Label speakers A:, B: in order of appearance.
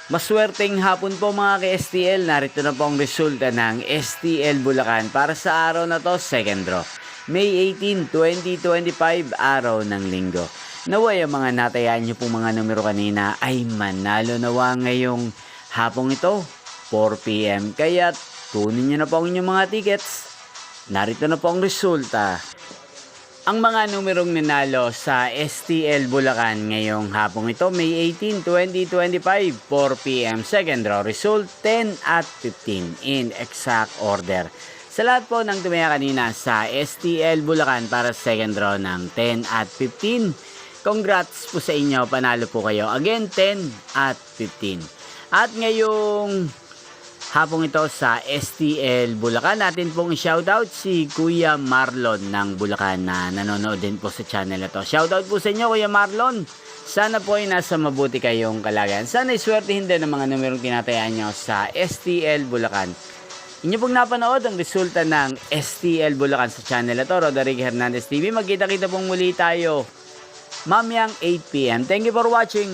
A: Maswerteng hapon po mga ka-STL, narito na po ang resulta ng STL Bulacan para sa araw na to, second draw. May 18, 2025, araw ng linggo. Naway ang mga natayaan nyo pong mga numero kanina ay manalo nawa ngayong hapong ito, 4 PM. Kaya kunin nyo na po ang inyong mga tickets. Narito na po ang resulta. Ang mga numerong nanalo sa STL Bulacan ngayong hapong ito, May 18, 2025, 4 PM. Second draw result, 10 at 15 in exact order. Sa lahat po ng tumaya kanina sa STL Bulacan para sa second draw ng 10 at 15, congrats po sa inyo, panalo po kayo. Again, 10 at 15. At ngayong hapong ito sa STL Bulacan, natin pong shoutout si Kuya Marlon ng Bulacan na nanonood din po sa channel na to. Shoutout po sa inyo Kuya Marlon. Sana po ay nasa mabuti kayong kalagayan. Sana iswertihin din ang mga numerong tinatayaan nyo sa STL Bulacan. Inyo pong napanood ang resulta ng STL Bulacan sa channel na to, Roderick Hernandez TV. Magkita-kita pong muli tayo mamayang 8 PM. Thank you for watching.